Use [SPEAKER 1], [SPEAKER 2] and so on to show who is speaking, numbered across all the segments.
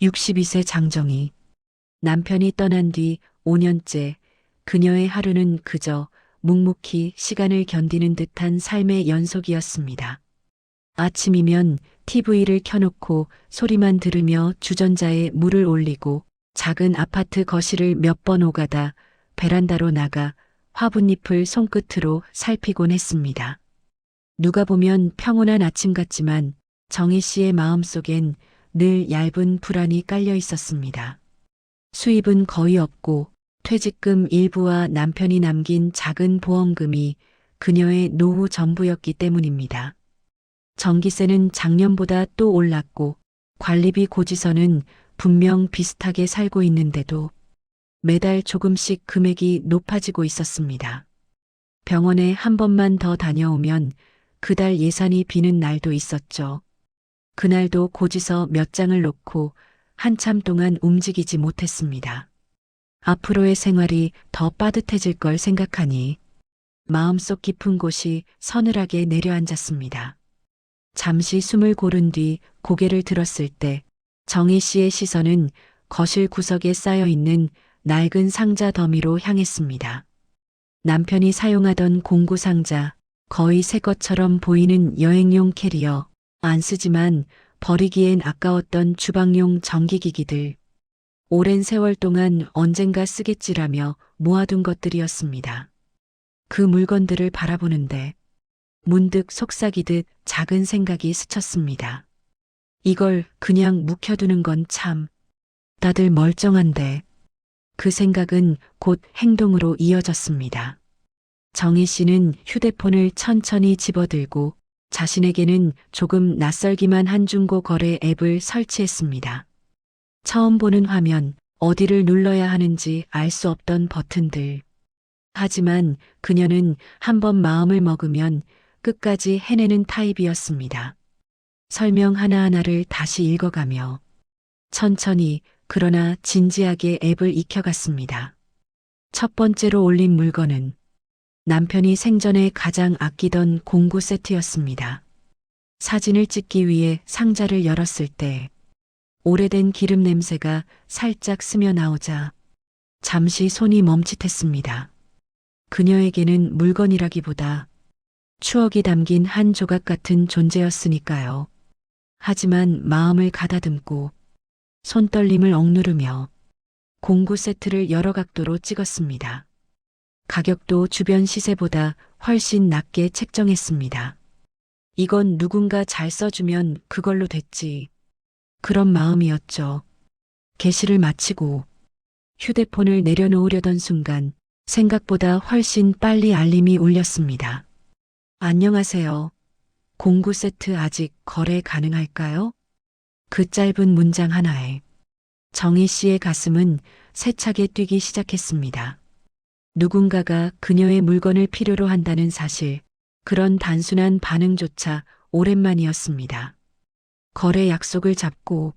[SPEAKER 1] 62세 장정희. 남편이 떠난 뒤 5년째 그녀의 하루는 그저 묵묵히 시간을 견디는 듯한 삶의 연속이었습니다. 아침이면 TV를 켜놓고 소리만 들으며 주전자에 물을 올리고 작은 아파트 거실을 몇 번 오가다 베란다로 나가 화분잎을 손끝으로 살피곤 했습니다. 누가 보면 평온한 아침 같지만 정희 씨의 마음속엔 늘 얇은 불안이 깔려 있었습니다. 수입은 거의 없고 퇴직금 일부와 남편이 남긴 작은 보험금이 그녀의 노후 전부였기 때문입니다. 전기세는 작년보다 또 올랐고 관리비 고지서는 분명 비슷하게 살고 있는데도 매달 조금씩 금액이 높아지고 있었습니다. 병원에 한 번만 더 다녀오면 그달 예산이 비는 날도 있었죠. 그날도 고지서 몇 장을 놓고 한참 동안 움직이지 못했습니다. 앞으로의 생활이 더 빠듯해질 걸 생각하니 마음속 깊은 곳이 서늘하게 내려앉았습니다. 잠시 숨을 고른 뒤 고개를 들었을 때 정희 씨의 시선은 거실 구석에 쌓여 있는 낡은 상자 더미로 향했습니다. 남편이 사용하던 공구 상자, 거의 새 것처럼 보이는 여행용 캐리어, 안 쓰지만 버리기엔 아까웠던 주방용 전기기기들, 오랜 세월 동안 언젠가 쓰겠지라며 모아둔 것들이었습니다. 그 물건들을 바라보는데 문득 속삭이듯 작은 생각이 스쳤습니다. 이걸 그냥 묵혀두는 건 참, 다들 멀쩡한데. 그 생각은 곧 행동으로 이어졌습니다. 정희 씨는 휴대폰을 천천히 집어들고 자신에게는 조금 낯설기만 한 중고 거래 앱을 설치했습니다. 처음 보는 화면, 어디를 눌러야 하는지 알 수 없던 버튼들. 하지만 그녀는 한번 마음을 먹으면 끝까지 해내는 타입이었습니다. 설명 하나하나를 다시 읽어가며 천천히 그러나 진지하게 앱을 익혀갔습니다. 첫 번째로 올린 물건은 남편이 생전에 가장 아끼던 공구 세트였습니다. 사진을 찍기 위해 상자를 열었을 때 오래된 기름 냄새가 살짝 스며 나오자 잠시 손이 멈칫했습니다. 그녀에게는 물건이라기보다 추억이 담긴 한 조각 같은 존재였으니까요. 하지만 마음을 가다듬고 손떨림을 억누르며 공구 세트를 여러 각도로 찍었습니다. 가격도 주변 시세보다 훨씬 낮게 책정했습니다. 이건 누군가 잘 써주면 그걸로 됐지. 그런 마음이었죠. 게시를 마치고 휴대폰을 내려놓으려던 순간 생각보다 훨씬 빨리 알림이 울렸습니다. 안녕하세요. 공구 세트 아직 거래 가능할까요? 그 짧은 문장 하나에 정희 씨의 가슴은 세차게 뛰기 시작했습니다. 누군가가 그녀의 물건을 필요로 한다는 사실, 그런 단순한 반응조차 오랜만이었습니다. 거래 약속을 잡고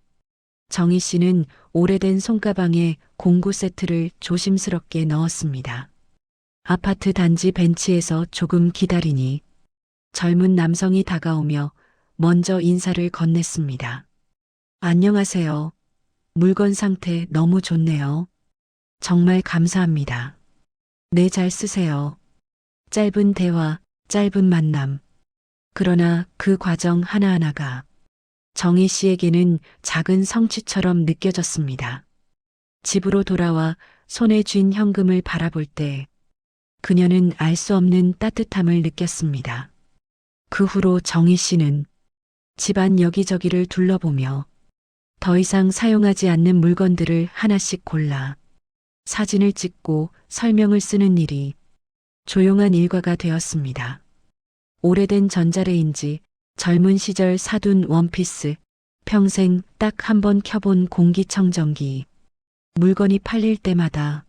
[SPEAKER 1] 정희 씨는 오래된 손가방에 공구 세트를 조심스럽게 넣었습니다. 아파트 단지 벤치에서 조금 기다리니 젊은 남성이 다가오며 먼저 인사를 건넸습니다. 안녕하세요. 물건 상태 너무 좋네요. 정말 감사합니다. 네, 잘 쓰세요. 짧은 대화, 짧은 만남. 그러나 그 과정 하나하나가 정희 씨에게는 작은 성취처럼 느껴졌습니다. 집으로 돌아와 손에 쥔 현금을 바라볼 때 그녀는 알 수 없는 따뜻함을 느꼈습니다. 그 후로 정희 씨는 집안 여기저기를 둘러보며 더 이상 사용하지 않는 물건들을 하나씩 골라 사진을 찍고 설명을 쓰는 일이 조용한 일과가 되었습니다. 오래된 전자레인지, 젊은 시절 사둔 원피스, 평생 딱 한 번 켜본 공기청정기. 물건이 팔릴 때마다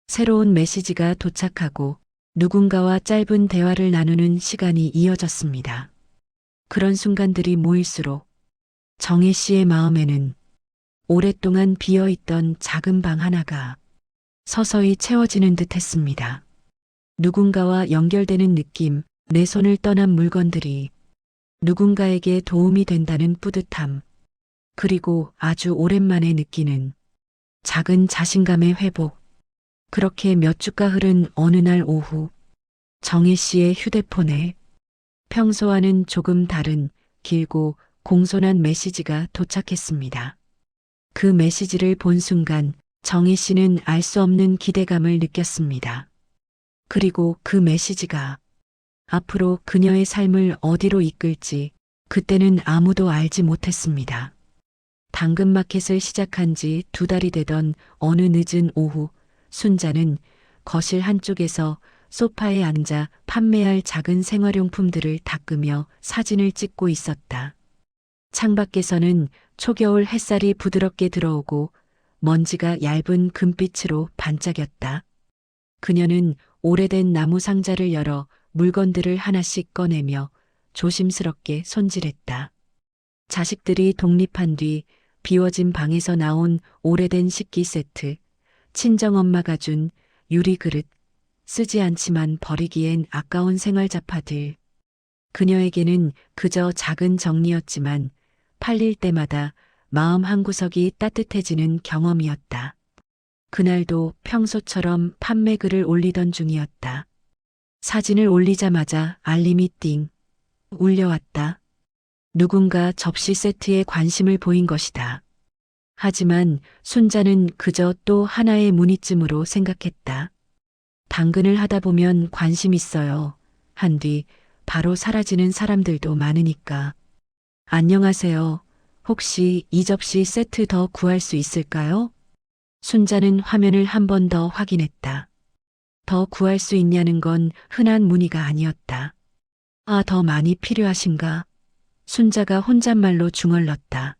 [SPEAKER 1] 새로운 메시지가 도착하고 누군가와 짧은 대화를 나누는 시간이 이어졌습니다. 그런 순간들이 모일수록 정희 씨의 마음에는 오랫동안 비어있던 작은 방 하나가 서서히 채워지는 듯 했습니다. 누군가와 연결되는 느낌, 내 손을 떠난 물건들이 누군가에게 도움이 된다는 뿌듯함. 그리고 아주 오랜만에 느끼는 작은 자신감의 회복. 그렇게 몇 주가 흐른 어느 날 오후, 정혜 씨의 휴대폰에 평소와는 조금 다른 길고 공손한 메시지가 도착했습니다. 그 메시지를 본 순간 정혜 씨는 알 수 없는 기대감을 느꼈습니다. 그리고 그 메시지가 앞으로 그녀의 삶을 어디로 이끌지 그때는 아무도 알지 못했습니다. 당근마켓을 시작한 지 2달이 되던 어느 늦은 오후, 순자는 거실 한쪽에서 소파에 앉아 판매할 작은 생활용품들을 닦으며 사진을 찍고 있었다. 창밖에서는 초겨울 햇살이 부드럽게 들어오고 먼지가 얇은 금빛으로 반짝였다. 그녀는 오래된 나무 상자를 열어 물건들을 하나씩 꺼내며 조심스럽게 손질했다. 자식들이 독립한 뒤 비워진 방에서 나온 오래된 식기 세트, 친정엄마가 준 유리 그릇, 쓰지 않지만 버리기엔 아까운 생활 잡화들. 그녀에게는 그저 작은 정리였지만 팔릴 때마다 마음 한구석이 따뜻해지는 경험이었다. 그날도 평소처럼 판매글을 올리던 중이었다. 사진을 올리자마자 알림이 띵 울려왔다. 누군가 접시 세트에 관심을 보인 것이다. 하지만 순자는 그저 또 하나의 문의쯤으로 생각했다. 당근을 하다 보면 관심 있어요. 한 뒤 바로 사라지는 사람들도 많으니까. 안녕하세요. 혹시 이 접시 세트 더 구할 수 있을까요? 순자는 화면을 한 번 더 확인했다. 더 구할 수 있냐는 건 흔한 문의가 아니었다. 아, 더 많이 필요하신가? 순자가 혼잣말로 중얼렀다.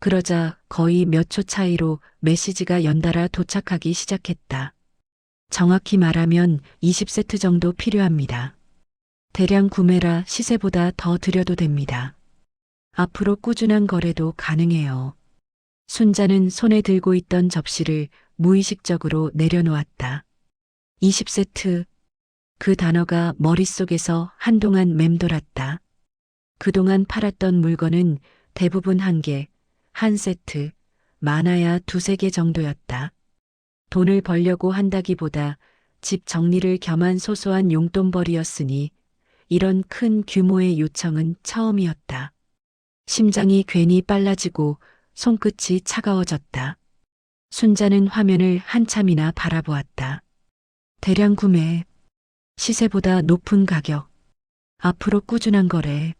[SPEAKER 1] 그러자 거의 몇 초 차이로 메시지가 연달아 도착하기 시작했다. 정확히 말하면 20세트 정도 필요합니다. 대량 구매라 시세보다 더 드려도 됩니다. 앞으로 꾸준한 거래도 가능해요. 순자는 손에 들고 있던 접시를 무의식적으로 내려놓았다. 20세트. 그 단어가 머릿속에서 한동안 맴돌았다. 그동안 팔았던 물건은 대부분 한 개, 한 세트, 많아야 2~3개 정도였다. 돈을 벌려고 한다기보다 집 정리를 겸한 소소한 용돈벌이였으니 이런 큰 규모의 요청은 처음이었다. 심장이 괜히 빨라지고 손끝이 차가워졌다. 순자는 화면을 한참이나 바라보았다. 대량 구매, 시세보다 높은 가격, 앞으로 꾸준한 거래.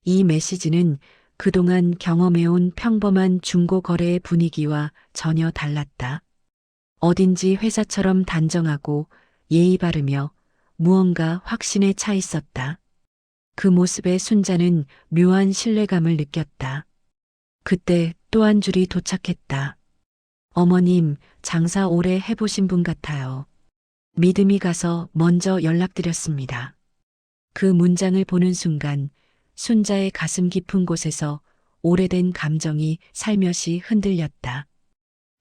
[SPEAKER 1] 이 메시지는 그동안 경험해온 평범한 중고 거래의 분위기와 전혀 달랐다. 어딘지 회사처럼 단정하고 예의 바르며 무언가 확신에 차 있었다. 그 모습에 순자는 묘한 신뢰감을 느꼈다. 그때 또 한 줄이 도착했다. 어머님, 장사 오래 해보신 분 같아요. 믿음이 가서 먼저 연락드렸습니다. 그 문장을 보는 순간 순자의 가슴 깊은 곳에서 오래된 감정이 살며시 흔들렸다.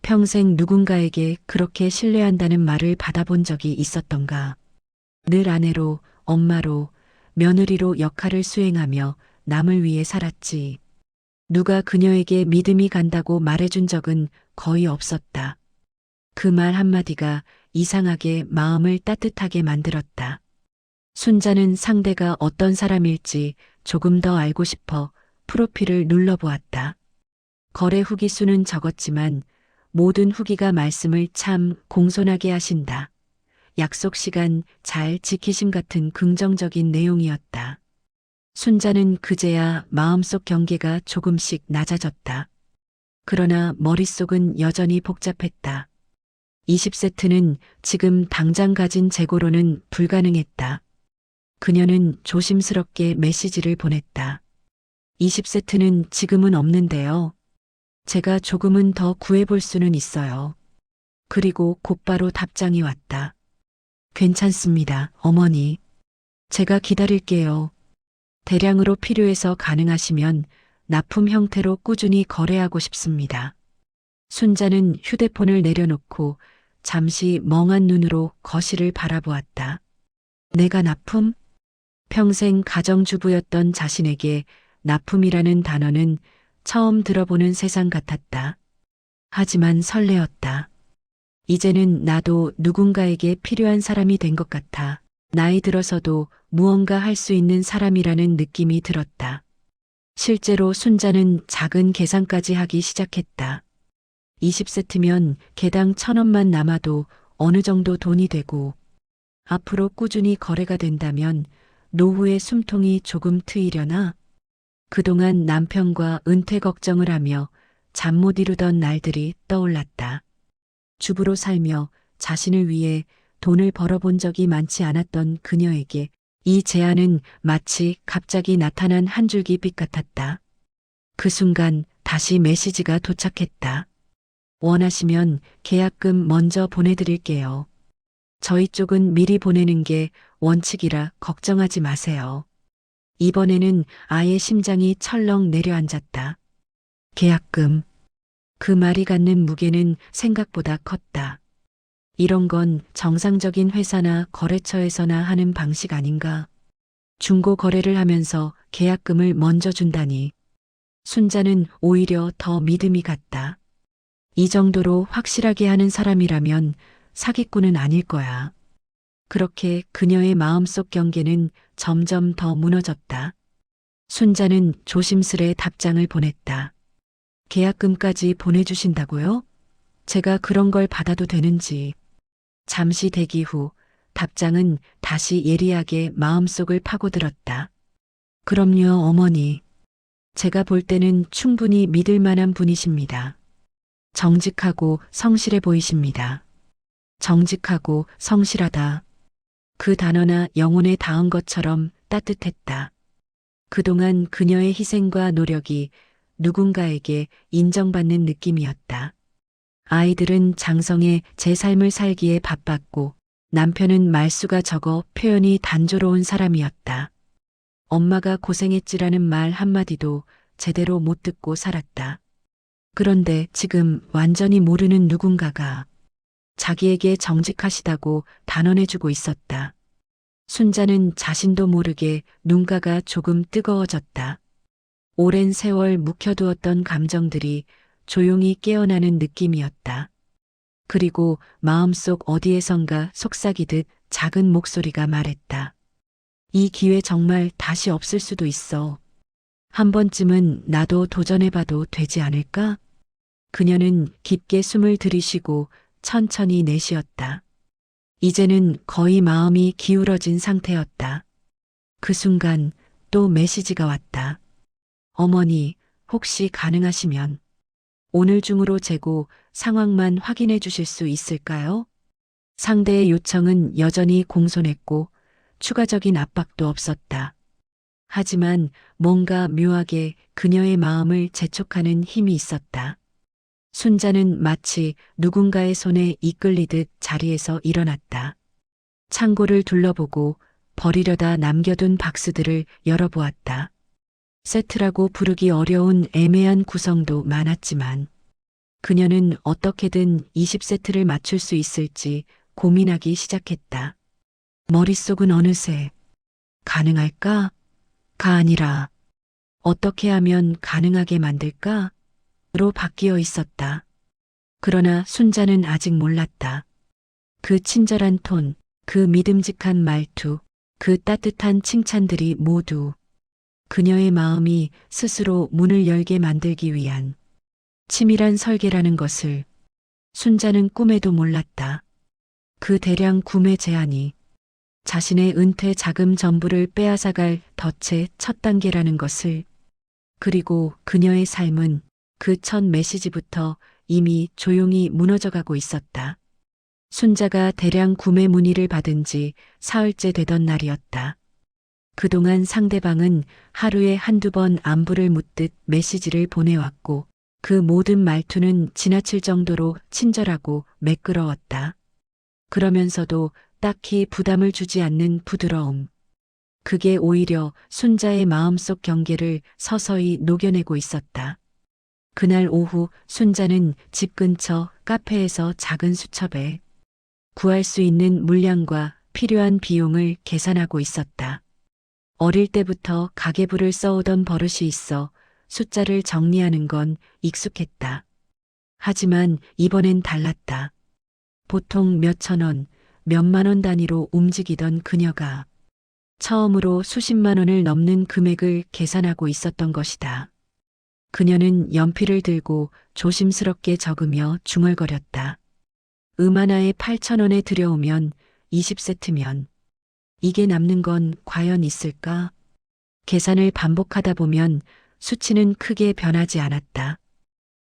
[SPEAKER 1] 평생 누군가에게 그렇게 신뢰한다는 말을 받아본 적이 있었던가. 늘 아내로, 엄마로, 며느리로 역할을 수행하며 남을 위해 살았지. 누가 그녀에게 믿음이 간다고 말해준 적은 거의 없었다. 그 말 한마디가 이상하게 마음을 따뜻하게 만들었다. 순자는 상대가 어떤 사람일지 조금 더 알고 싶어 프로필을 눌러보았다. 거래 후기 수는 적었지만 모든 후기가 말씀을 참 공손하게 하신다. 약속 시간 잘 지키심 같은 긍정적인 내용이었다. 순자는 그제야 마음속 경계가 조금씩 낮아졌다. 그러나 머릿속은 여전히 복잡했다. 20세트는 지금 당장 가진 재고로는 불가능했다. 그녀는 조심스럽게 메시지를 보냈다. 20세트는 지금은 없는데요. 제가 조금은 더 구해볼 수는 있어요. 그리고 곧바로 답장이 왔다. 괜찮습니다, 어머니. 제가 기다릴게요. 대량으로 필요해서 가능하시면 납품 형태로 꾸준히 거래하고 싶습니다. 순자는 휴대폰을 내려놓고 잠시 멍한 눈으로 거실을 바라보았다. 내가 납품? 평생 가정주부였던 자신에게 납품이라는 단어는 처음 들어보는 세상 같았다. 하지만 설레었다. 이제는 나도 누군가에게 필요한 사람이 된 것 같아. 나이 들어서도 무언가 할 수 있는 사람이라는 느낌이 들었다. 실제로 순자는 작은 계산까지 하기 시작했다. 20세트면 개당 1,000원만 남아도 어느 정도 돈이 되고 앞으로 꾸준히 거래가 된다면 노후의 숨통이 조금 트이려나? 그동안 남편과 은퇴 걱정을 하며 잠 못 이루던 날들이 떠올랐다. 주부로 살며 자신을 위해 돈을 벌어본 적이 많지 않았던 그녀에게 이 제안은 마치 갑자기 나타난 한 줄기 빛 같았다. 그 순간 다시 메시지가 도착했다. 원하시면 계약금 먼저 보내드릴게요. 저희 쪽은 미리 보내는 게 원칙이라 걱정하지 마세요. 이번에는 아예 심장이 철렁 내려앉았다. 계약금. 그 말이 갖는 무게는 생각보다 컸다. 이런 건 정상적인 회사나 거래처에서나 하는 방식 아닌가? 중고 거래를 하면서 계약금을 먼저 준다니. 순자는 오히려 더 믿음이 갔다. 이 정도로 확실하게 하는 사람이라면 사기꾼은 아닐 거야. 그렇게 그녀의 마음속 경계는 점점 더 무너졌다. 순자는 조심스레 답장을 보냈다. 계약금까지 보내주신다고요? 제가 그런 걸 받아도 되는지. 잠시 대기 후 답장은 다시 예리하게 마음속을 파고들었다. 그럼요, 어머니. 제가 볼 때는 충분히 믿을 만한 분이십니다. 정직하고 성실해 보이십니다. 정직하고 성실하다. 그 단어나 영혼에 닿은 것처럼 따뜻했다. 그동안 그녀의 희생과 노력이 누군가에게 인정받는 느낌이었다. 아이들은 장성의 제 삶을 살기에 바빴고 남편은 말수가 적어 표현이 단조로운 사람이었다. 엄마가 고생했지라는 말 한마디도 제대로 못 듣고 살았다. 그런데 지금 완전히 모르는 누군가가 자기에게 정직하시다고 단언해주고 있었다. 순자는 자신도 모르게 눈가가 조금 뜨거워졌다. 오랜 세월 묵혀두었던 감정들이 조용히 깨어나는 느낌이었다. 그리고 마음속 어디에선가 속삭이듯 작은 목소리가 말했다. 이 기회 정말 다시 없을 수도 있어. 한 번쯤은 나도 도전해봐도 되지 않을까? 그녀는 깊게 숨을 들이쉬고 천천히 내쉬었다. 이제는 거의 마음이 기울어진 상태였다. 그 순간 또 메시지가 왔다. 어머니, 혹시 가능하시면 오늘 중으로 재고 상황만 확인해 주실 수 있을까요? 상대의 요청은 여전히 공손했고 추가적인 압박도 없었다. 하지만 뭔가 묘하게 그녀의 마음을 재촉하는 힘이 있었다. 순자는 마치 누군가의 손에 이끌리듯 자리에서 일어났다. 창고를 둘러보고 버리려다 남겨둔 박스들을 열어보았다. 세트라고 부르기 어려운 애매한 구성도 많았지만 그녀는 어떻게든 20세트를 맞출 수 있을지 고민하기 시작했다. 머릿속은 어느새 가능할까? 가 아니라 어떻게 하면 가능하게 만들까? 로 바뀌어 있었다. 그러나 순자는 아직 몰랐다. 그 친절한 톤, 그 믿음직한 말투, 그 따뜻한 칭찬들이 모두 그녀의 마음이 스스로 문을 열게 만들기 위한 치밀한 설계라는 것을 순자는 꿈에도 몰랐다. 그 대량 구매 제한이 자신의 은퇴 자금 전부를 빼앗아갈 덫의 첫 단계라는 것을, 그리고 그녀의 삶은 그 첫 메시지부터 이미 조용히 무너져가고 있었다. 순자가 대량 구매 문의를 받은 지 사흘째 되던 날이었다. 그동안 상대방은 하루에 한두 번 안부를 묻듯 메시지를 보내왔고 그 모든 말투는 지나칠 정도로 친절하고 매끄러웠다. 그러면서도 딱히 부담을 주지 않는 부드러움. 그게 오히려 순자의 마음속 경계를 서서히 녹여내고 있었다. 그날 오후 순자는 집 근처 카페에서 작은 수첩에 구할 수 있는 물량과 필요한 비용을 계산하고 있었다. 어릴 때부터 가계부를 써오던 버릇이 있어 숫자를 정리하는 건 익숙했다. 하지만 이번엔 달랐다. 보통 몇천 원, 몇만 원 단위로 움직이던 그녀가 처음으로 수십만 원을 넘는 금액을 계산하고 있었던 것이다. 그녀는 연필을 들고 조심스럽게 적으며 중얼거렸다. 하나에 8천 원에 들여오면 20세트면 이게 남는 건 과연 있을까? 계산을 반복하다 보면 수치는 크게 변하지 않았다.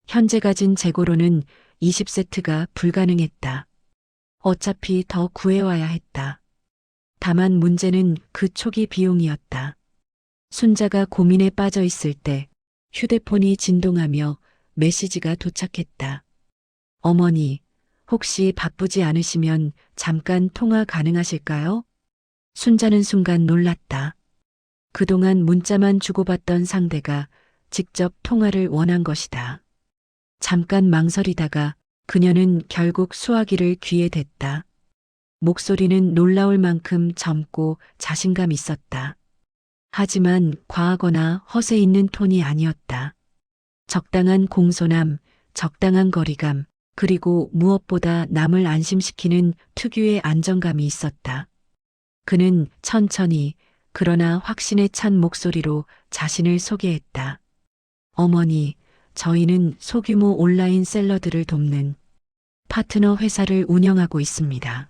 [SPEAKER 1] 현재 가진 재고로는 20세트가 불가능했다. 어차피 더 구해와야 했다. 다만 문제는 그 초기 비용이었다. 순자가 고민에 빠져 있을 때 휴대폰이 진동하며 메시지가 도착했다. 어머니, 혹시 바쁘지 않으시면 잠깐 통화 가능하실까요? 순자는 순간 놀랐다. 그동안 문자만 주고받던 상대가 직접 통화를 원한 것이다. 잠깐 망설이다가 그녀는 결국 수화기를 귀에 댔다. 목소리는 놀라울 만큼 젊고 자신감 있었다. 하지만 과하거나 허세 있는 톤이 아니었다. 적당한 공손함, 적당한 거리감, 그리고 무엇보다 남을 안심시키는 특유의 안정감이 있었다. 그는 천천히 그러나 확신에 찬 목소리로 자신을 소개했다. 어머니, 저희는 소규모 온라인 셀러들을 돕는 파트너 회사를 운영하고 있습니다.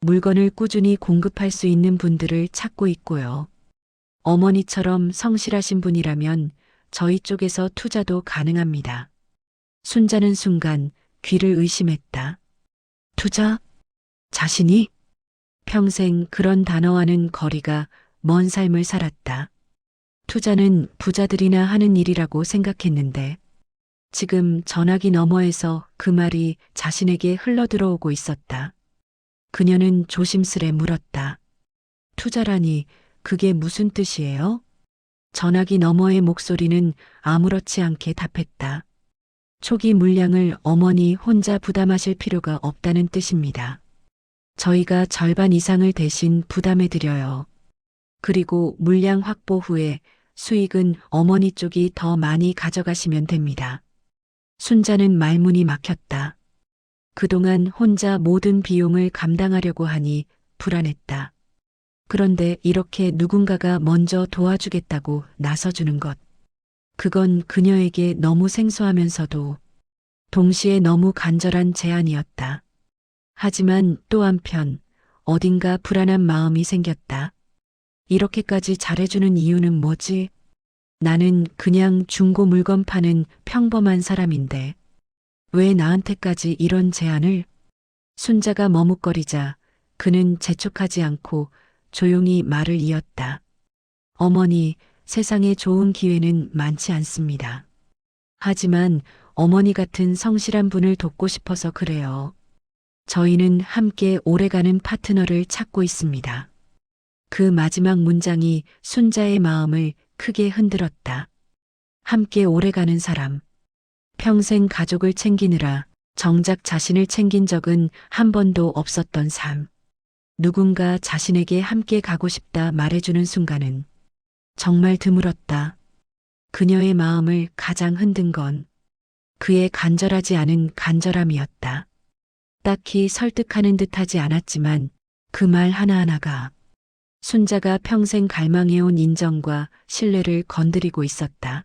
[SPEAKER 1] 물건을 꾸준히 공급할 수 있는 분들을 찾고 있고요. 어머니처럼 성실하신 분이라면 저희 쪽에서 투자도 가능합니다. 순자는 순간 귀를 의심했다. 투자? 자신이? 평생 그런 단어와는 거리가 먼 삶을 살았다. 투자는 부자들이나 하는 일이라고 생각했는데 지금 전화기 너머에서 그 말이 자신에게 흘러들어오고 있었다. 그녀는 조심스레 물었다. 투자라니 그게 무슨 뜻이에요? 전화기 너머의 목소리는 아무렇지 않게 답했다. 초기 물량을 어머니 혼자 부담하실 필요가 없다는 뜻입니다. 저희가 절반 이상을 대신 부담해드려요. 그리고 물량 확보 후에 수익은 어머니 쪽이 더 많이 가져가시면 됩니다. 순자는 말문이 막혔다. 그동안 혼자 모든 비용을 감당하려고 하니 불안했다. 그런데 이렇게 누군가가 먼저 도와주겠다고 나서주는 것. 그건 그녀에게 너무 생소하면서도 동시에 너무 간절한 제안이었다. 하지만 또 한편 어딘가 불안한 마음이 생겼다. 이렇게까지 잘해주는 이유는 뭐지? 나는 그냥 중고 물건 파는 평범한 사람인데 왜 나한테까지 이런 제안을? 순자가 머뭇거리자 그는 재촉하지 않고 조용히 말을 이었다. 어머니, 세상에 좋은 기회는 많지 않습니다. 하지만 어머니 같은 성실한 분을 돕고 싶어서 그래요. 저희는 함께 오래가는 파트너를 찾고 있습니다. 그 마지막 문장이 순자의 마음을 크게 흔들었다. 함께 오래가는 사람. 평생 가족을 챙기느라 정작 자신을 챙긴 적은 한 번도 없었던 삶. 누군가 자신에게 함께 가고 싶다 말해주는 순간은 정말 드물었다. 그녀의 마음을 가장 흔든 건 그의 간절하지 않은 간절함이었다. 딱히 설득하는 듯하지 않았지만 그 말 하나하나가 순자가 평생 갈망해온 인정과 신뢰를 건드리고 있었다.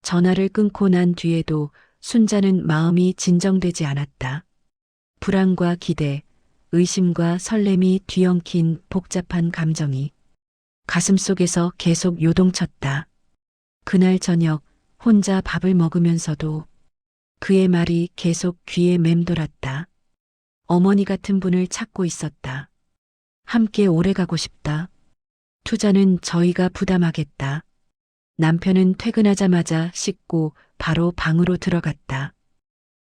[SPEAKER 1] 전화를 끊고 난 뒤에도 순자는 마음이 진정되지 않았다. 불안과 기대, 의심과 설렘이 뒤엉킨 복잡한 감정이 가슴속에서 계속 요동쳤다. 그날 저녁 혼자 밥을 먹으면서도 그의 말이 계속 귀에 맴돌았다. 어머니 같은 분을 찾고 있었다. 함께 오래가고 싶다. 투자는 저희가 부담하겠다. 남편은 퇴근하자마자 씻고 바로 방으로 들어갔다.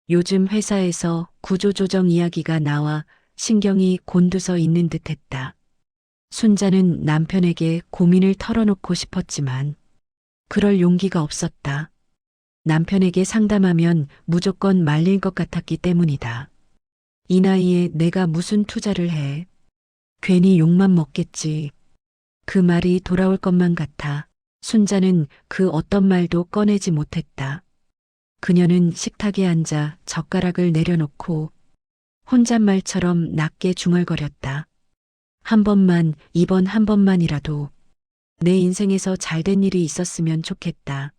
[SPEAKER 1] 요즘 회사에서 구조조정 이야기가 나와 신경이 곤두서 있는 듯했다. 순자는 남편에게 고민을 털어놓고 싶었지만 그럴 용기가 없었다. 남편에게 상담하면 무조건 말릴 것 같았기 때문이다. 이 나이에 내가 무슨 투자를 해. 괜히 욕만 먹겠지. 그 말이 돌아올 것만 같아 순자는 그 어떤 말도 꺼내지 못했다. 그녀는 식탁에 앉아 젓가락을 내려놓고 혼잣말처럼 낮게 중얼거렸다. 한 번만, 이번 한 번만이라도 내 인생에서 잘된 일이 있었으면 좋겠다.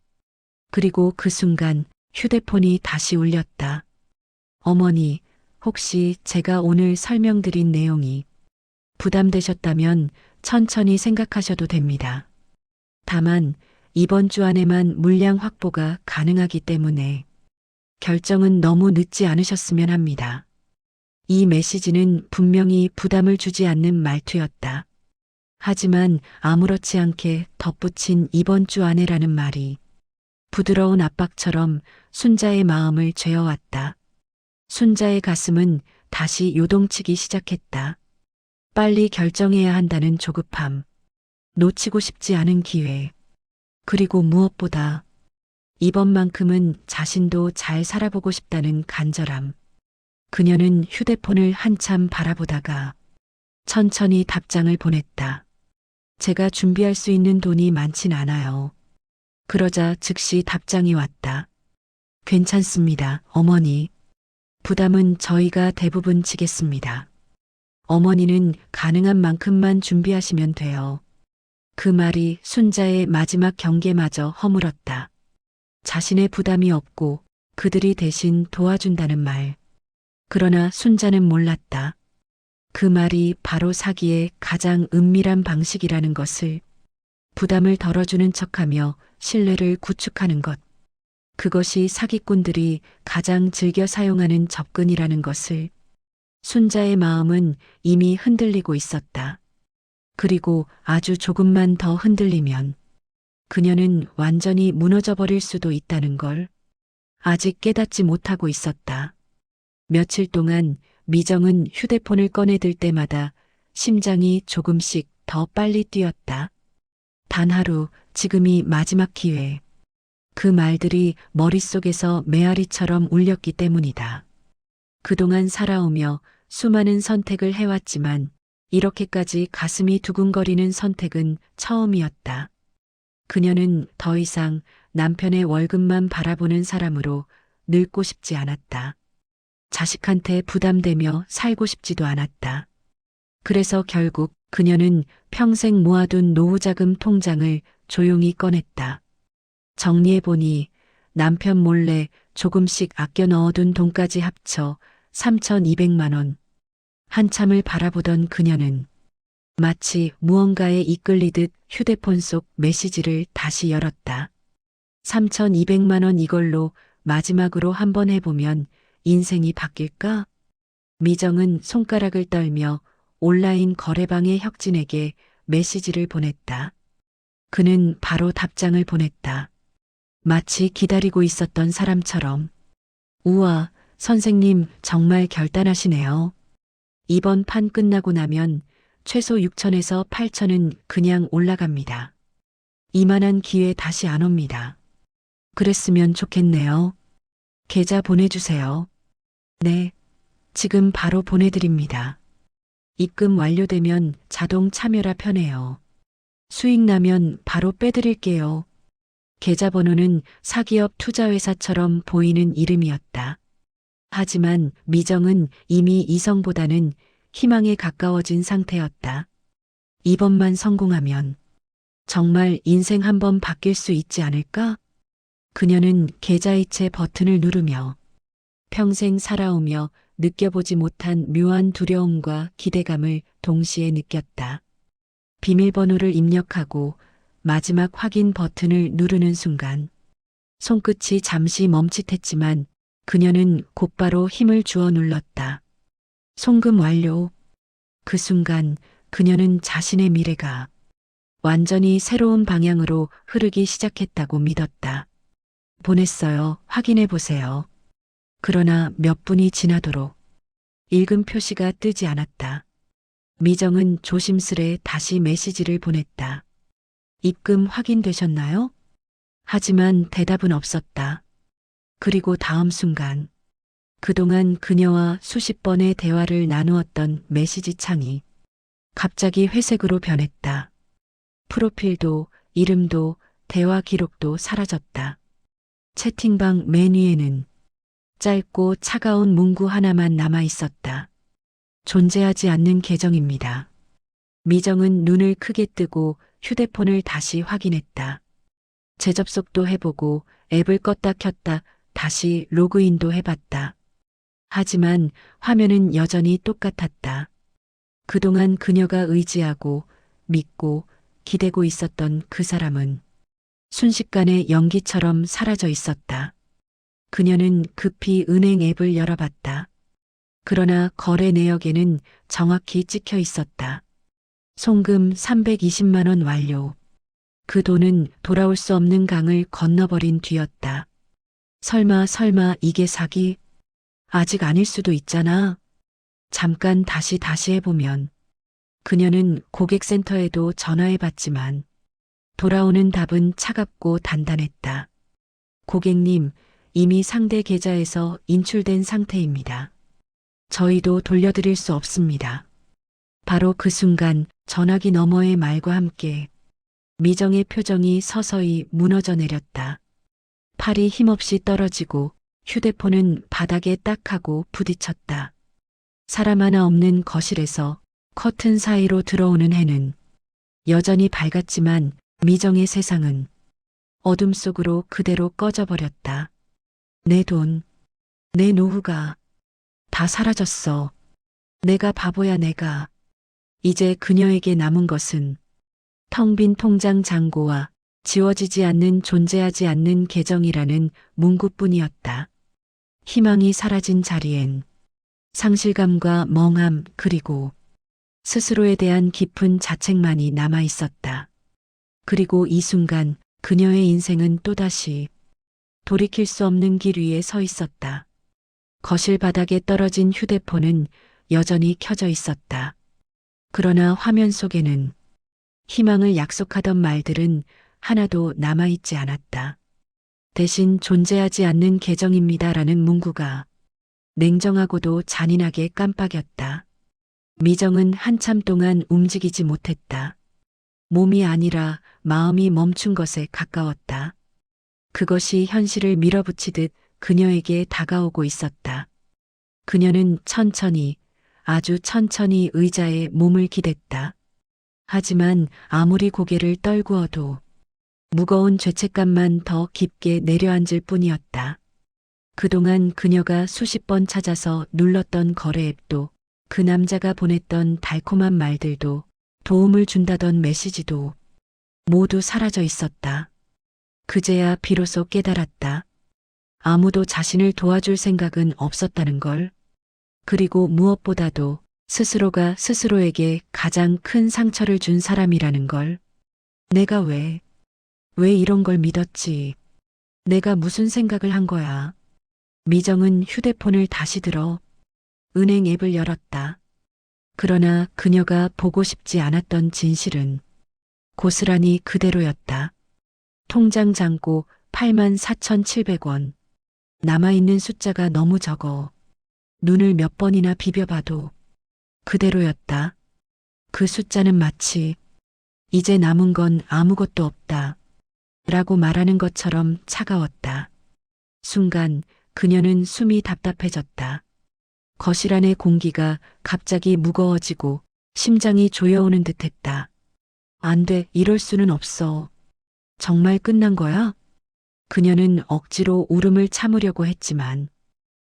[SPEAKER 1] 그리고 그 순간 휴대폰이 다시 울렸다. 어머니, 혹시 제가 오늘 설명드린 내용이 부담되셨다면 천천히 생각하셔도 됩니다. 다만 이번 주 안에만 물량 확보가 가능하기 때문에 결정은 너무 늦지 않으셨으면 합니다. 이 메시지는 분명히 부담을 주지 않는 말투였다. 하지만 아무렇지 않게 덧붙인 이번 주 안에라는 말이 부드러운 압박처럼 순자의 마음을 죄어왔다. 순자의 가슴은 다시 요동치기 시작했다. 빨리 결정해야 한다는 조급함, 놓치고 싶지 않은 기회, 그리고 무엇보다 이번만큼은 자신도 잘 살아보고 싶다는 간절함. 그녀는 휴대폰을 한참 바라보다가 천천히 답장을 보냈다. 제가 준비할 수 있는 돈이 많진 않아요. 그러자 즉시 답장이 왔다. 괜찮습니다, 어머니. 부담은 저희가 대부분 지겠습니다. 어머니는 가능한 만큼만 준비하시면 돼요. 그 말이 순자의 마지막 경계마저 허물었다. 자신의 부담이 없고 그들이 대신 도와준다는 말. 그러나 순자는 몰랐다. 그 말이 바로 사기의 가장 은밀한 방식이라는 것을. 부담을 덜어주는 척하며 신뢰를 구축하는 것. 그것이 사기꾼들이 가장 즐겨 사용하는 접근이라는 것을. 순자의 마음은 이미 흔들리고 있었다. 그리고 아주 조금만 더 흔들리면 그녀는 완전히 무너져 버릴 수도 있다는 걸 아직 깨닫지 못하고 있었다. 며칠 동안 미정은 휴대폰을 꺼내들 때마다 심장이 조금씩 더 빨리 뛰었다. 단 하루, 지금이 마지막 기회. 그 말들이 머릿속에서 메아리처럼 울렸기 때문이다. 그동안 살아오며 수많은 선택을 해왔지만 이렇게까지 가슴이 두근거리는 선택은 처음이었다. 그녀는 더 이상 남편의 월급만 바라보는 사람으로 늙고 싶지 않았다. 자식한테 부담되며 살고 싶지도 않았다. 그래서 결국 그녀는 평생 모아둔 노후자금 통장을 조용히 꺼냈다. 정리해보니 남편 몰래 조금씩 아껴 넣어둔 돈까지 합쳐 3,200만 원. 한참을 바라보던 그녀는 마치 무언가에 이끌리듯 휴대폰 속 메시지를 다시 열었다. 3,200만 원 이걸로 마지막으로 한번 해보면 인생이 바뀔까? 미정은 손가락을 떨며 온라인 거래방의 혁진에게 메시지를 보냈다. 그는 바로 답장을 보냈다. 마치 기다리고 있었던 사람처럼. 우와, 선생님 정말 결단하시네요. 이번 판 끝나고 나면 최소 6천에서 8천은 그냥 올라갑니다. 이만한 기회 다시 안 옵니다. 그랬으면 좋겠네요. 계좌 보내주세요. 네, 지금 바로 보내드립니다. 입금 완료되면 자동 참여라 편해요. 수익 나면 바로 빼드릴게요. 계좌번호는 사기업 투자회사처럼 보이는 이름이었다. 하지만 미정은 이미 이성보다는 희망에 가까워진 상태였다. 이번만 성공하면 정말 인생 한번 바뀔 수 있지 않을까? 그녀는 계좌이체 버튼을 누르며 평생 살아오며 느껴보지 못한 묘한 두려움과 기대감을 동시에 느꼈다. 비밀번호를 입력하고 마지막 확인 버튼을 누르는 순간 손끝이 잠시 멈칫했지만 그녀는 곧바로 힘을 주어 눌렀다. 송금 완료. 그 순간 그녀는 자신의 미래가 완전히 새로운 방향으로 흐르기 시작했다고 믿었다. 보냈어요. 확인해 보세요. 그러나 몇 분이 지나도록 읽음 표시가 뜨지 않았다. 미정은 조심스레 다시 메시지를 보냈다. 입금 확인되셨나요? 하지만 대답은 없었다. 그리고 다음 순간 그동안 그녀와 수십 번의 대화를 나누었던 메시지 창이 갑자기 회색으로 변했다. 프로필도 이름도 대화 기록도 사라졌다. 채팅방 맨 위에는 짧고 차가운 문구 하나만 남아 있었다. 존재하지 않는 계정입니다. 미정은 눈을 크게 뜨고 휴대폰을 다시 확인했다. 재접속도 해보고 앱을 껐다 켰다 다시 로그인도 해봤다. 하지만 화면은 여전히 똑같았다. 그동안 그녀가 의지하고 믿고 기대고 있었던 그 사람은 순식간에 연기처럼 사라져 있었다. 그녀는 급히 은행 앱을 열어봤다. 그러나 거래 내역에는 정확히 찍혀 있었다. 송금 320만 원 완료. 그 돈은 돌아올 수 없는 강을 건너버린 뒤였다. 설마 이게 사기? 아직 아닐 수도 있잖아. 잠깐 다시 해보면. 그녀는 고객센터에도 전화해봤지만 돌아오는 답은 차갑고 단단했다. 고객님, 이미 상대 계좌에서 인출된 상태입니다. 저희도 돌려드릴 수 없습니다. 바로 그 순간 전화기 너머의 말과 함께 미정의 표정이 서서히 무너져 내렸다. 팔이 힘없이 떨어지고 휴대폰은 바닥에 딱 하고 부딪혔다. 사람 하나 없는 거실에서 커튼 사이로 들어오는 해는 여전히 밝았지만 미정의 세상은 어둠 속으로 그대로 꺼져버렸다. 내 돈, 내 노후가 다 사라졌어. 내가 바보야 내가. 이제 그녀에게 남은 것은 텅 빈 통장 잔고와 지워지지 않는 존재하지 않는 계정이라는 문구뿐이었다. 희망이 사라진 자리엔 상실감과 멍함 그리고 스스로에 대한 깊은 자책만이 남아 있었다. 그리고 이 순간 그녀의 인생은 또다시 돌이킬 수 없는 길 위에 서 있었다. 거실 바닥에 떨어진 휴대폰은 여전히 켜져 있었다. 그러나 화면 속에는 희망을 약속하던 말들은 하나도 남아있지 않았다. 대신 존재하지 않는 계정입니다라는 문구가 냉정하고도 잔인하게 깜빡였다. 미정은 한참 동안 움직이지 못했다. 몸이 아니라 마음이 멈춘 것에 가까웠다. 그것이 현실을 밀어붙이듯 그녀에게 다가오고 있었다. 그녀는 천천히, 아주 천천히 의자에 몸을 기댔다. 하지만 아무리 고개를 떨구어도 무거운 죄책감만 더 깊게 내려앉을 뿐이었다. 그동안 그녀가 수십 번 찾아서 눌렀던 거래 앱도 그 남자가 보냈던 달콤한 말들도 도움을 준다던 메시지도 모두 사라져 있었다. 그제야 비로소 깨달았다. 아무도 자신을 도와줄 생각은 없었다는 걸. 그리고 무엇보다도 스스로가 스스로에게 가장 큰 상처를 준 사람이라는 걸. 내가 왜 이런 걸 믿었지? 내가 무슨 생각을 한 거야? 미정은 휴대폰을 다시 들어 은행 앱을 열었다. 그러나 그녀가 보고 싶지 않았던 진실은 고스란히 그대로였다. 통장 잔고 84,700원. 남아있는 숫자가 너무 적어 눈을 몇 번이나 비벼봐도 그대로였다. 그 숫자는 마치 이제 남은 건 아무것도 없다. 라고 말하는 것처럼 차가웠다. 순간 그녀는 숨이 답답해졌다. 거실 안의 공기가 갑자기 무거워지고 심장이 조여오는 듯했다. 안 돼, 이럴 수는 없어. 정말 끝난 거야? 그녀는 억지로 울음을 참으려고 했지만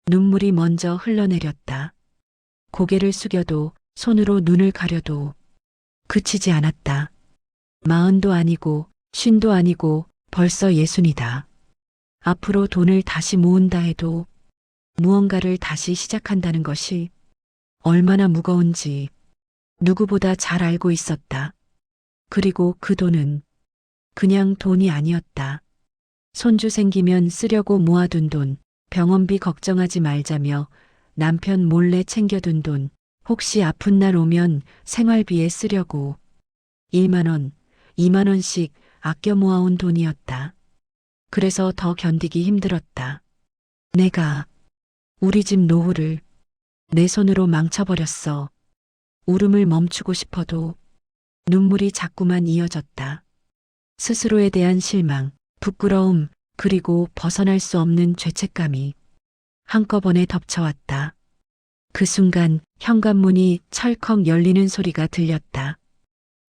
[SPEAKER 1] 눈물이 먼저 흘러내렸다. 고개를 숙여도 손으로 눈을 가려도 그치지 않았다. 40도 아니고 50도 아니고 벌써 60이다. 앞으로 돈을 다시 모은다 해도 무언가를 다시 시작한다는 것이 얼마나 무거운지 누구보다 잘 알고 있었다. 그리고 그 돈은 그냥 돈이 아니었다. 손주 생기면 쓰려고 모아둔 돈, 병원비 걱정하지 말자며 남편 몰래 챙겨둔 돈, 혹시 아픈 날 오면 생활비에 쓰려고 1만 원, 2만 원씩 아껴 모아온 돈이었다. 그래서 더 견디기 힘들었다. 내가 우리 집 노후를 내 손으로 망쳐버렸어. 울음을 멈추고 싶어도 눈물이 자꾸만 이어졌다. 스스로에 대한 실망, 부끄러움, 그리고 벗어날 수 없는 죄책감이 한꺼번에 덮쳐왔다. 그 순간 현관문이 철컥 열리는 소리가 들렸다.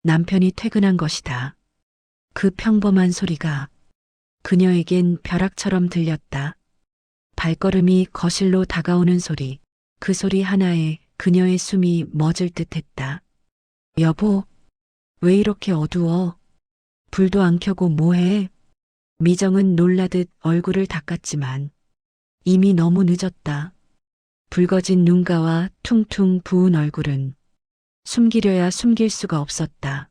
[SPEAKER 1] 남편이 퇴근한 것이다. 그 평범한 소리가 그녀에겐 벼락처럼 들렸다. 발걸음이 거실로 다가오는 소리, 그 소리 하나에 그녀의 숨이 멎을 듯했다. 여보, 왜 이렇게 어두워? 불도 안 켜고 뭐해? 미정은 놀라듯 얼굴을 닦았지만 이미 너무 늦었다. 붉어진 눈가와 퉁퉁 부은 얼굴은 숨기려야 숨길 수가 없었다.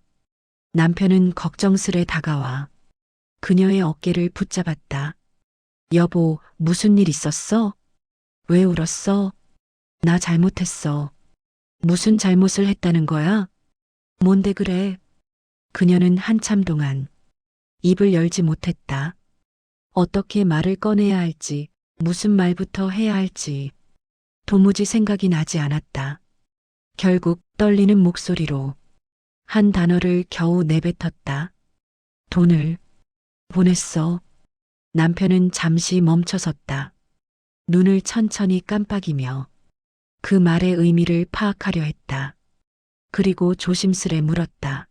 [SPEAKER 1] 남편은 걱정스레 다가와 그녀의 어깨를 붙잡았다. 여보, 무슨 일 있었어? 왜 울었어? 나 잘못했어. 무슨 잘못을 했다는 거야? 뭔데 그래? 그녀는 한참 동안 입을 열지 못했다. 어떻게 말을 꺼내야 할지, 무슨 말부터 해야 할지 도무지 생각이 나지 않았다. 결국 떨리는 목소리로 한 단어를 겨우 내뱉었다. 돈을 보냈어. 남편은 잠시 멈춰섰다. 눈을 천천히 깜빡이며 그 말의 의미를 파악하려 했다. 그리고 조심스레 물었다.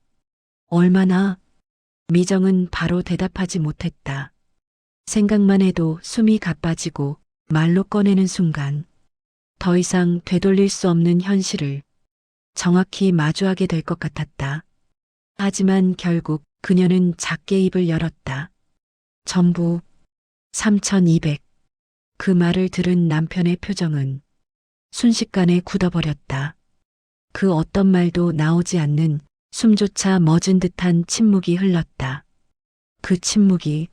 [SPEAKER 1] 얼마나? 미정은 바로 대답하지 못했다. 생각만 해도 숨이 가빠지고 말로 꺼내는 순간 더 이상 되돌릴 수 없는 현실을 정확히 마주하게 될 것 같았다. 하지만 결국 그녀는 작게 입을 열었다. 전부 3,200. 그 말을 들은 남편의 표정은 순식간에 굳어버렸다. 그 어떤 말도 나오지 않는 숨조차 멎은 듯한 침묵이 흘렀다. 그 침묵이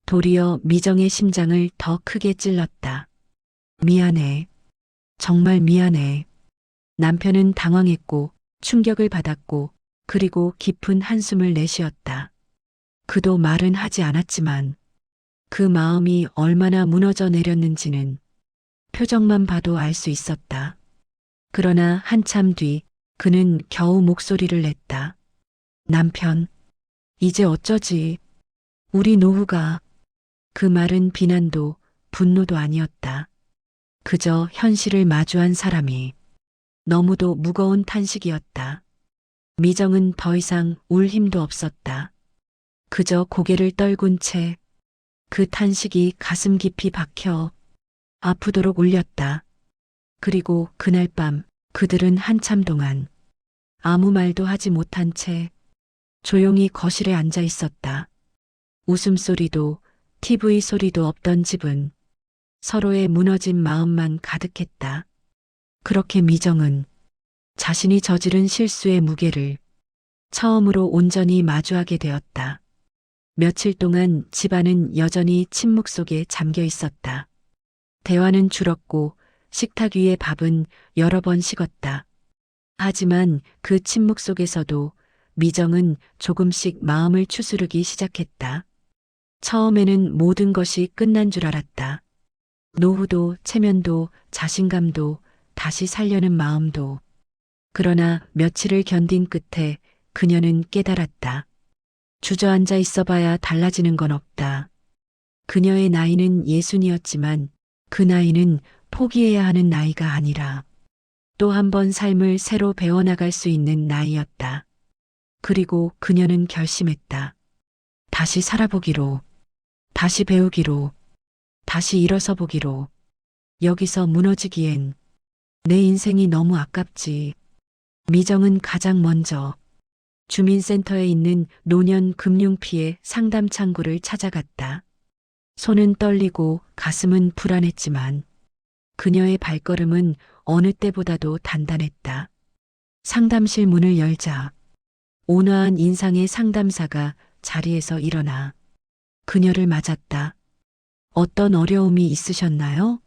[SPEAKER 1] 도리어 미정의 심장을 더 크게 찔렀다. 미안해. 정말 미안해. 남편은 당황했고 충격을 받았고 그리고 깊은 한숨을 내쉬었다. 그도 말은 하지 않았지만 그 마음이 얼마나 무너져 내렸는지는 표정만 봐도 알 수 있었다. 그러나 한참 뒤 그는 겨우 목소리를 냈다. 남편, 이제 어쩌지? 우리 노후가. 그 말은 비난도 분노도 아니었다. 그저 현실을 마주한 사람이 너무도 무거운 탄식이었다. 미정은 더 이상 울 힘도 없었다. 그저 고개를 떨군 채 그 탄식이 가슴 깊이 박혀 아프도록 울렸다. 그리고 그날 밤 그들은 한참 동안 아무 말도 하지 못한 채 조용히 거실에 앉아 있었다. 웃음소리도 TV 소리도 없던 집은 서로의 무너진 마음만 가득했다. 그렇게 미정은 자신이 저지른 실수의 무게를 처음으로 온전히 마주하게 되었다. 며칠 동안 집안은 여전히 침묵 속에 잠겨 있었다. 대화는 줄었고 식탁 위의 밥은 여러 번 식었다. 하지만 그 침묵 속에서도 미정은 조금씩 마음을 추스르기 시작했다. 처음에는 모든 것이 끝난 줄 알았다. 노후도 체면도 자신감도 다시 살려는 마음도. 그러나 며칠을 견딘 끝에 그녀는 깨달았다. 주저앉아 있어봐야 달라지는 건 없다. 그녀의 나이는 60이었지만 그 나이는 포기해야 하는 나이가 아니라 또 한 번 삶을 새로 배워나갈 수 있는 나이였다. 그리고 그녀는 결심했다. 다시 살아보기로, 다시 배우기로, 다시 일어서 보기로. 여기서 무너지기엔 내 인생이 너무 아깝지. 미정은 가장 먼저 주민센터에 있는 노년 금융피해 상담 창구를 찾아갔다. 손은 떨리고 가슴은 불안했지만 그녀의 발걸음은 어느 때보다도 단단했다. 상담실 문을 열자 온화한 인상의 상담사가 자리에서 일어나 그녀를 맞았다. 어떤 어려움이 있으셨나요?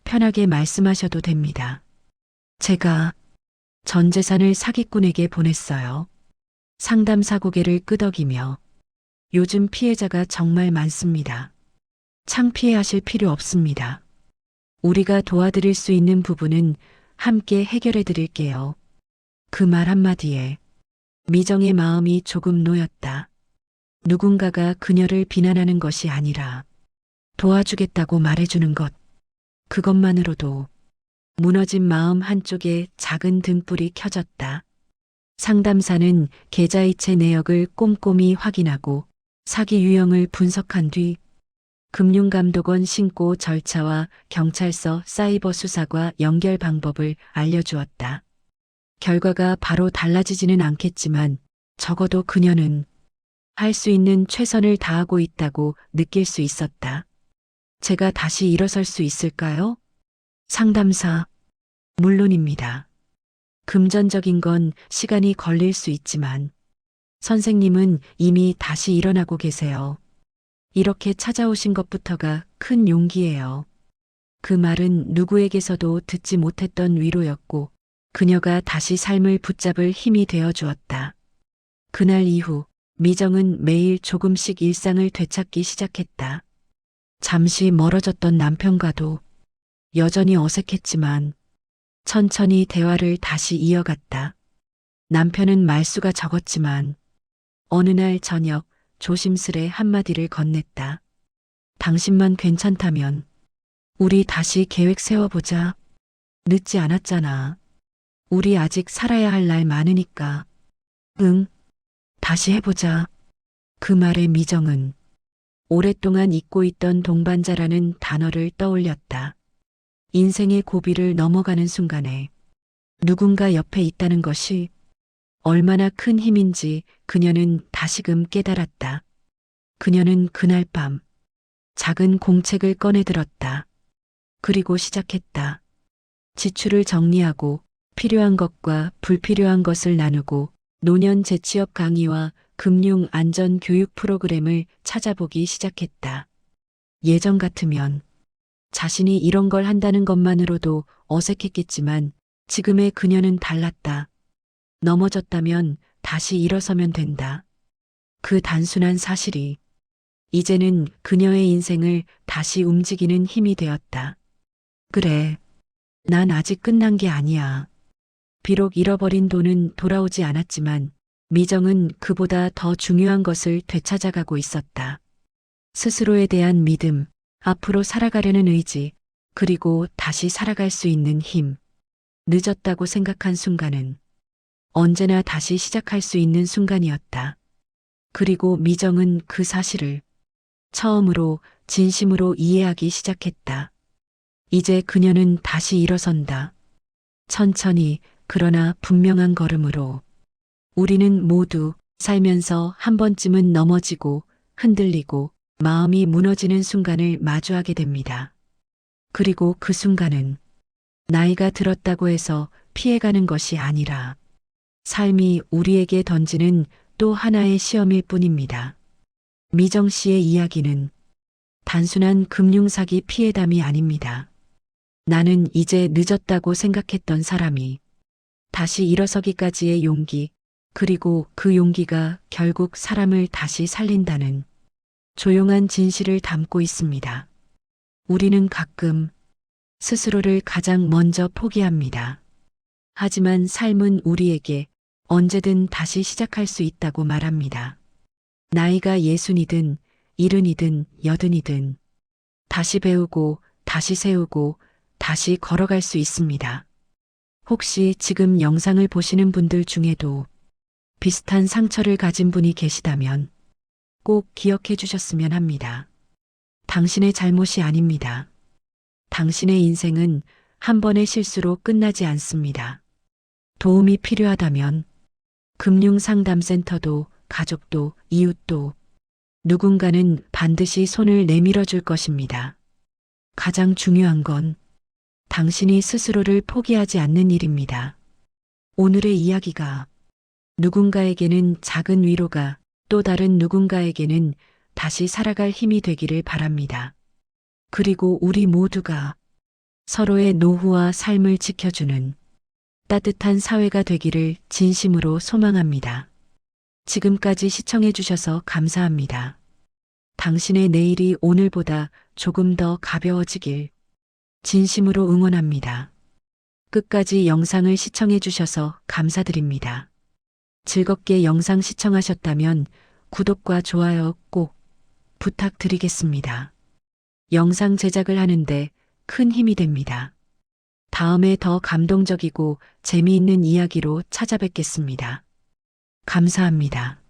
[SPEAKER 1] 편하게 말씀하셔도 됩니다. 제가 전 재산을 사기꾼에게 보냈어요. 상담사 고개를 끄덕이며 요즘 피해자가 정말 많습니다. 창피해하실 필요 없습니다. 우리가 도와드릴 수 있는 부분은 함께 해결해 드릴게요. 그 말 한마디에 미정의 마음이 조금 놓였다. 누군가가 그녀를 비난하는 것이 아니라 도와주겠다고 말해주는 것. 그것만으로도 무너진 마음 한쪽에 작은 등불이 켜졌다. 상담사는 계좌이체 내역을 꼼꼼히 확인하고 사기 유형을 분석한 뒤 금융감독원 신고 절차와 경찰서 사이버 수사과 연결 방법을 알려주었다. 결과가 바로 달라지지는 않겠지만 적어도 그녀는 할 수 있는 최선을 다하고 있다고 느낄 수 있었다. 제가 다시 일어설 수 있을까요? 상담사, 물론입니다. 금전적인 건 시간이 걸릴 수 있지만 선생님은 이미 다시 일어나고 계세요. 이렇게 찾아오신 것부터가 큰 용기예요. 그 말은 누구에게서도 듣지 못했던 위로였고 그녀가 다시 삶을 붙잡을 힘이 되어 주었다. 그날 이후 미정은 매일 조금씩 일상을 되찾기 시작했다. 잠시 멀어졌던 남편과도 여전히 어색했지만 천천히 대화를 다시 이어갔다. 남편은 말수가 적었지만 어느 날 저녁 조심스레 한마디를 건넸다. 당신만 괜찮다면 우리 다시 계획 세워보자. 늦지 않았잖아. 우리 아직 살아야 할 날 많으니까. 응, 다시 해보자. 그 말에 미정은 오랫동안 잊고 있던 동반자라는 단어를 떠올렸다. 인생의 고비를 넘어가는 순간에 누군가 옆에 있다는 것이 얼마나 큰 힘인지 그녀는 다시금 깨달았다. 그녀는 그날 밤 작은 공책을 꺼내들었다. 그리고 시작했다. 지출을 정리하고 필요한 것과 불필요한 것을 나누고 노년 재취업 강의와 금융 안전 교육 프로그램을 찾아보기 시작했다. 예전 같으면 자신이 이런 걸 한다는 것만으로도 어색했겠지만 지금의 그녀는 달랐다. 넘어졌다면 다시 일어서면 된다. 그 단순한 사실이 이제는 그녀의 인생을 다시 움직이는 힘이 되었다. 그래, 난 아직 끝난 게 아니야. 비록 잃어버린 돈은 돌아오지 않았지만 미정은 그보다 더 중요한 것을 되찾아가고 있었다. 스스로에 대한 믿음, 앞으로 살아가려는 의지, 그리고 다시 살아갈 수 있는 힘. 늦었다고 생각한 순간은 언제나 다시 시작할 수 있는 순간이었다. 그리고 미정은 그 사실을 처음으로 진심으로 이해하기 시작했다. 이제 그녀는 다시 일어선다. 천천히 그러나 분명한 걸음으로. 우리는 모두 살면서 한 번쯤은 넘어지고 흔들리고 마음이 무너지는 순간을 마주하게 됩니다. 그리고 그 순간은 나이가 들었다고 해서 피해가는 것이 아니라 삶이 우리에게 던지는 또 하나의 시험일 뿐입니다. 미정 씨의 이야기는 단순한 금융사기 피해담이 아닙니다. 나는 이제 늦었다고 생각했던 사람이 다시 일어서기까지의 용기, 그리고 그 용기가 결국 사람을 다시 살린다는 조용한 진실을 담고 있습니다. 우리는 가끔 스스로를 가장 먼저 포기합니다. 하지만 삶은 우리에게 언제든 다시 시작할 수 있다고 말합니다. 나이가 60이든 70이든 80이든 다시 배우고 다시 세우고 다시 걸어갈 수 있습니다. 혹시 지금 영상을 보시는 분들 중에도 비슷한 상처를 가진 분이 계시다면 꼭 기억해 주셨으면 합니다. 당신의 잘못이 아닙니다. 당신의 인생은 한 번의 실수로 끝나지 않습니다. 도움이 필요하다면 금융상담센터도 가족도 이웃도 누군가는 반드시 손을 내밀어 줄 것입니다. 가장 중요한 건 당신이 스스로를 포기하지 않는 일입니다. 오늘의 이야기가 누군가에게는 작은 위로가 또 다른 누군가에게는 다시 살아갈 힘이 되기를 바랍니다. 그리고 우리 모두가 서로의 노후와 삶을 지켜주는 따뜻한 사회가 되기를 진심으로 소망합니다. 지금까지 시청해 주셔서 감사합니다. 당신의 내일이 오늘보다 조금 더 가벼워지길 진심으로 응원합니다. 끝까지 영상을 시청해 주셔서 감사드립니다. 즐겁게 영상 시청하셨다면 구독과 좋아요 꼭 부탁드리겠습니다. 영상 제작을 하는데 큰 힘이 됩니다. 다음에 더 감동적이고 재미있는 이야기로 찾아뵙겠습니다. 감사합니다.